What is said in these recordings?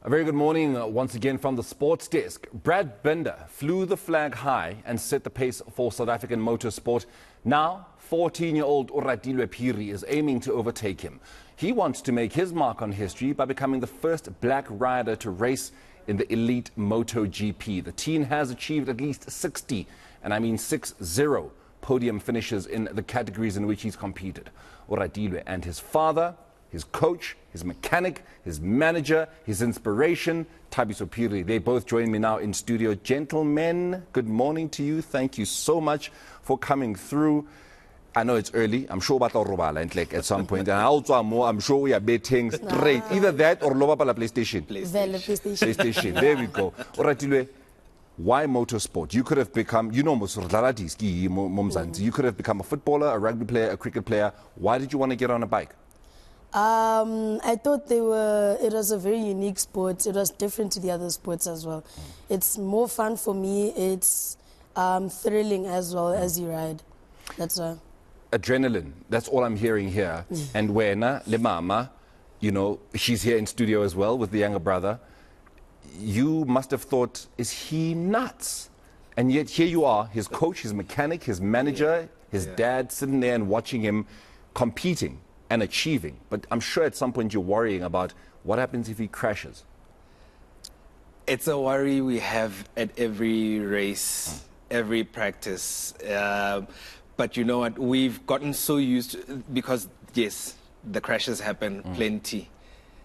A very good morning once again from the sports desk. Brad Binder flew the flag high and set the pace for South African motorsport. Now, 14-year-old Oratilwe Phiri is aiming to overtake him. He wants to make his mark on history by becoming the first black rider to race in the elite MotoGP. The teen has achieved at least 60, and I mean 6-0, podium finishes in the categories in which he's competed. Oratilwe and his father, his coach, his mechanic, his manager, his inspiration, Thabiso Phiri. They both join me now in studio. Gentlemen, good morning to you. Thank you so much for coming through. I know it's early. I'm sure about Robala at some point. And also I'm sure we are betting straight. Either that or Lobapala PlayStation. PlayStation. There we go. Oratilwe, why motorsport? You could have become, you could have become a footballer, a rugby player, a cricket player. Why did you want to get on a bike? I thought it was a very unique sport. It was different to the other sports as well. It's more fun for me. It's thrilling as well as you ride. That's why. Adrenaline, that's all I'm hearing here. And Morena Mothupi, you know, she's here in studio as well with the younger brother. You must have thought, is he nuts? And yet here you are, his coach, his mechanic, his manager, his dad sitting there and watching him competing and achieving. But I'm sure at some point you're worrying about what happens if he crashes. It's a worry we have at every race, every practice. But you know what, we've gotten so used to, because yes, the crashes happen plenty.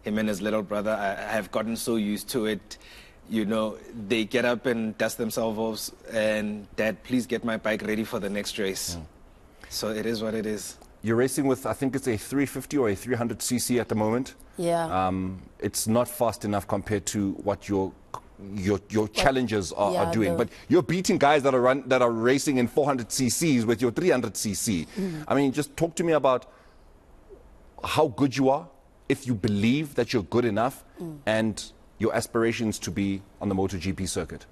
Him and his little brother, I have gotten so used to it. You know, they get up and dust themselves off and, Dad, please get my bike ready for the next race. So it is what it is. You're racing with, I think it's a 350 or a 300cc at the moment. Yeah. It's not fast enough compared to what your challenges are doing. But you're beating guys that are racing in 400cc's with your 300cc. I mean, just talk to me about how good you are, if you believe that you're good enough, and your aspirations to be on the MotoGP circuit.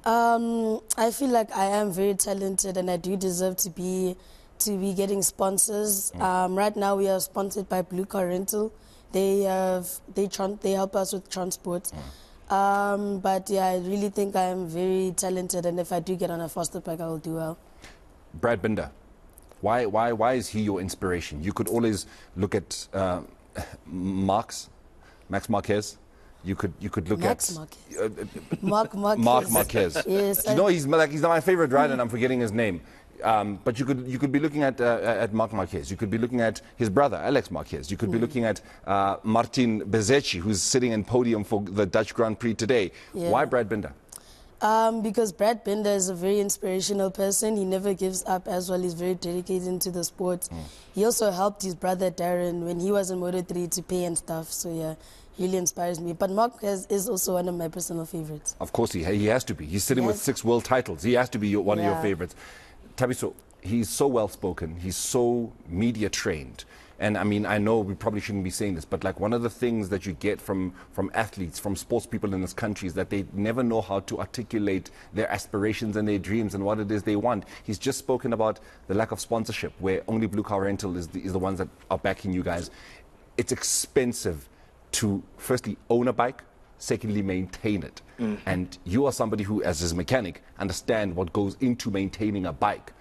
I feel like I am very talented and I do deserve to be getting sponsors. Right now we are sponsored by Blue Car Rental. They help us with transport. But yeah, I really think I am very talented, and if I do get on a faster bike, I will do well. Brad Binder, why is he your inspiration? You could always look at Max Marquez. You could look at Mark Marquez. Mark Marquez. Yes, you know, he's not my favorite rider, and I'm forgetting his name. But you could be looking at Mark Marquez. You could be looking at his brother, Alex Marquez. You could be looking at Martin Bezzecchi, who's sitting in podium for the Dutch Grand Prix today. Yeah. Why Brad Binder? Because Brad Binder is a very inspirational person. He never gives up as well. He's very dedicated to the sport. He also helped his brother Darren when he was in Moto3 to pay and stuff. So yeah, really inspires me. But Mark is also one of my personal favorites. Of course, he has to be. He's sitting with 6 world titles. He has to be one of your favorites. Thabiso, he's so well-spoken, he's so media-trained. And I mean, I know we probably shouldn't be saying this, but like one of the things that you get from athletes, from sports people in this country is that they never know how to articulate their aspirations and their dreams and what it is they want. He's just spoken about the lack of sponsorship, where only Blue Car Rental is the ones that are backing you guys. It's expensive to, firstly, own a bike, secondly, maintain it. And you are somebody who, as his mechanic, understand what goes into maintaining a bike.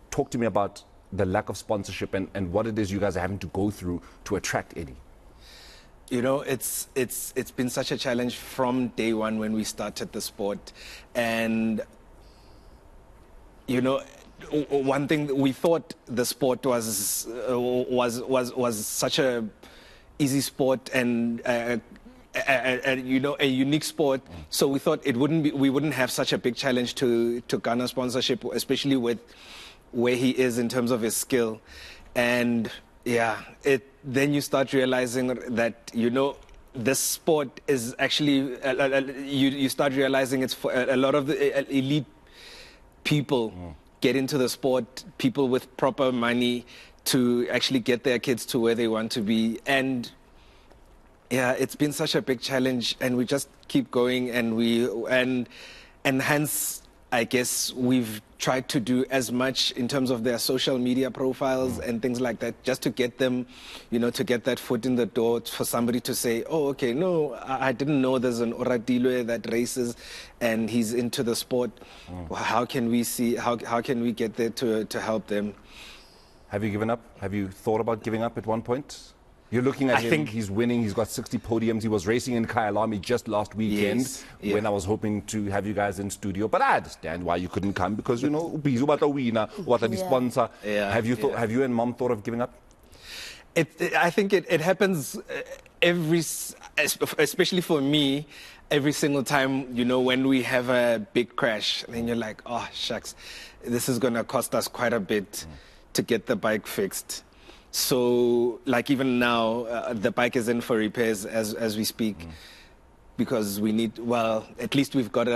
Talk to me about the lack of sponsorship and what it is you guys are having to go through to attract any. You know, it's been such a challenge from day one when we started the sport. And, you know, one thing, we thought the sport was such a easy sport and you know, a unique sport. So we thought we wouldn't have such a big challenge to garner sponsorship, especially with where he is in terms of his skill. And yeah, then you start realizing that, you know, this sport is actually, you start realizing it's for a lot of the elite people get into the sport, people with proper money to actually get their kids to where they want to be. And yeah, it's been such a big challenge, and we just keep going, and hence I guess we've tried to do as much in terms of their social media profiles and things like that, just to get them, to get that foot in the door, for somebody to say, oh, okay, no, I didn't know there's an Oratilwe that races and he's into the sport. Well, how can we get there to help them? Have you given up? Have you thought about giving up at one point? You're looking at him, he's winning, he's got 60 podiums. He was racing in Kyalami just last weekend when I was hoping to have you guys in studio. But I understand why you couldn't come because, busy about the winner, what the sponsor. Have you and Mom thought of giving up? I think it happens especially for me, every single time, when we have a big crash. And then you're like, oh, shucks, this is going to cost us quite a bit to get the bike fixed. So, like even now, the bike is in for repairs as we speak, because we need, at least we've got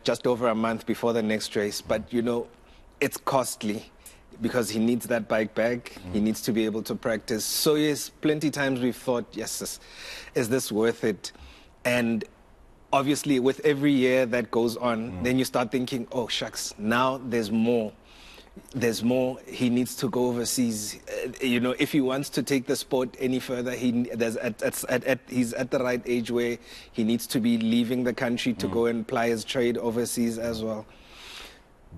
just over a month before the next race. But, it's costly because he needs that bike back. He needs to be able to practice. So, yes, plenty times we've thought, yes, is this worth it? And obviously, with every year that goes on, then you start thinking, oh, shucks, now there's more. There's more. He needs to go overseas. If he wants to take the sport any further, he's at the right age where he needs to be leaving the country to go and ply his trade overseas as well.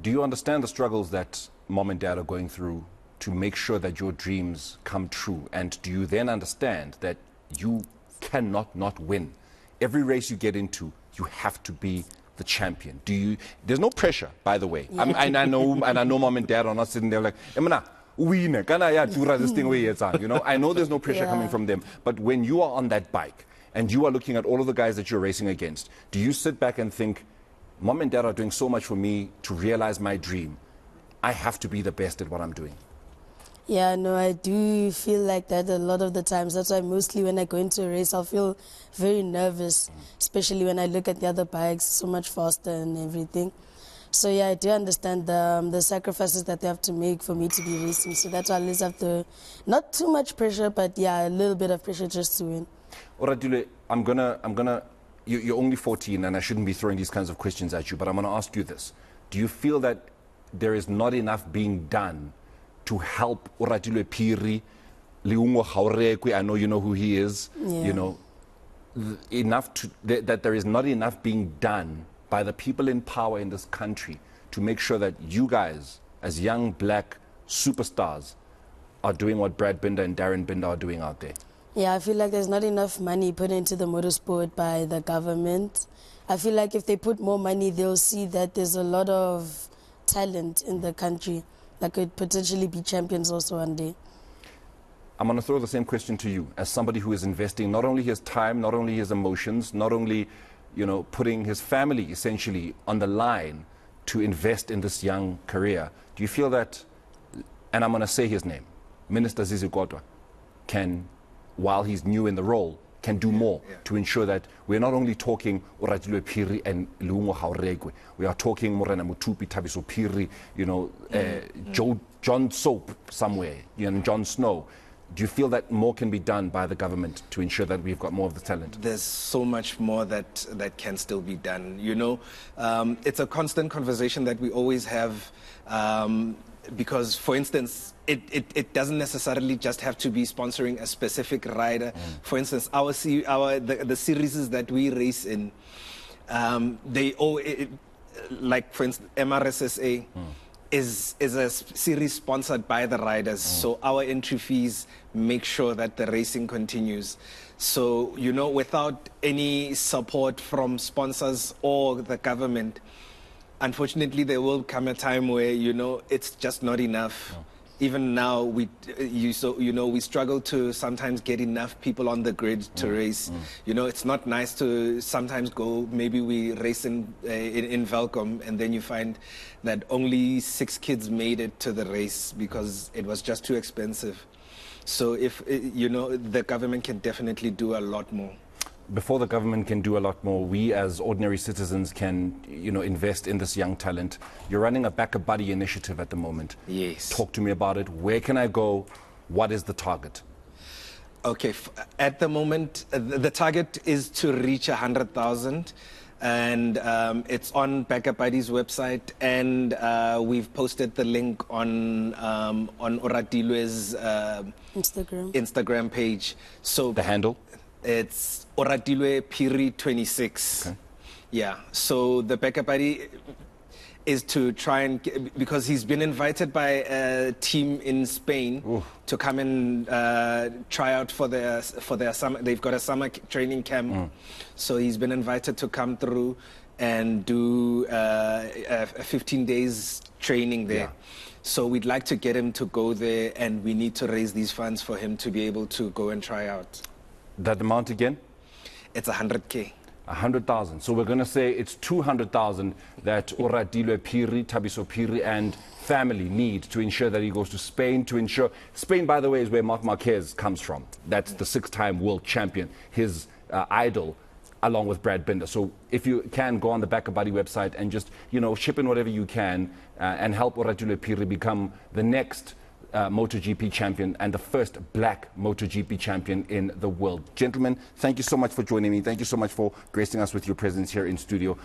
Do you understand the struggles that Mom and Dad are going through to make sure that your dreams come true? And do you then understand that you cannot not win? Every race you get into, you have to be the champion. There's no pressure, by the way. I know Mom and Dad are not sitting there like, winner, can I do this thing where it's on? I know there's no pressure coming from them. But when you are on that bike and you are looking at all of the guys that you're racing against, do you sit back and think, Mom and Dad are doing so much for me to realize my dream. I have to be the best at what I'm doing? Yeah, no, I do feel like that a lot of the times. That's why mostly when I go into a race, I'll feel very nervous, especially when I look at the other bikes so much faster and everything. So yeah, I do understand the sacrifices that they have to make for me to be racing. So that's why I always have to, not too much pressure, but yeah, a little bit of pressure just to win. Oratilwe, you're only 14 and I shouldn't be throwing these kinds of questions at you, but I'm going to ask you this. Do you feel that there is not enough being done to help Oratilwe Phiri, Leungo Haurekwe, I know you know who he is, that there is not enough being done by the people in power in this country to make sure that you guys, as young black superstars, are doing what Brad Binder and Darren Binder are doing out there? Yeah, I feel like there's not enough money put into the motorsport by the government. I feel like if they put more money, they'll see that there's a lot of talent in the country that could potentially be champions also one day. I'm going to throw the same question to you as somebody who is investing not only his time, not only his emotions, not only, putting his family essentially on the line to invest in this young career. Do you feel that, and I'm going to say his name, Minister Zizi Kodwa, can, while he's new in the role, can do more to ensure that we're not only talking Oratilwe Phiri and Leungo Haurekwe, we are talking Morena Mothupi, Thabiso Phiri, John Soap somewhere, John Snow. Do you feel that more can be done by the government to ensure that we've got more of the talent? There's so much more that can still be done. It's a constant conversation that we always have. Because, for instance, it doesn't necessarily just have to be sponsoring a specific rider. For instance, the series that we race in, like for instance, MRSSA is a series sponsored by the riders. So our entry fees make sure that the racing continues. So, without any support from sponsors or the government, unfortunately, there will come a time where, it's just not enough. Even now, we struggle to sometimes get enough people on the grid to race. It's not nice to sometimes go, maybe we race in Velcom, and then you find that only 6 kids made it to the race because it was just too expensive. So if, the government can definitely do a lot more. Before the government can do a lot more, we as ordinary citizens can, invest in this young talent. You're running a Back a Buddy initiative at the moment. Yes. Talk to me about it. Where can I go? What is the target? Okay, at the moment, the target is to reach 100,000. and it's on Backup Buddy's website, and we've posted the link on Oratilwe's Instagram page. So The handle? it's Oratilwe Phiri 26. Okay. Yeah. So the Backup Buddy is to try and because he's been invited by a team in Spain to come and try out for their summer. They've got a summer training camp, so he's been invited to come through and do a 15 days training there. Yeah. So we'd like to get him to go there, and we need to raise these funds for him to be able to go and try out. That amount again? It's 100K. 100,000. So we're going to say it's 200,000 that Oratilwe Phiri, Thabiso Phiri, and family need to ensure that he goes to Spain. To ensure Spain, by the way, is where Marc Marquez comes from. That's the 6-time world champion, his idol, along with Brad Binder. So if you can go on the Backup Buddy website and just ship in whatever you can and help Oratilwe Phiri become the next MotoGP champion and the first black MotoGP champion in the world. Gentlemen, thank you so much for joining me. Thank you so much for gracing us with your presence here in studio.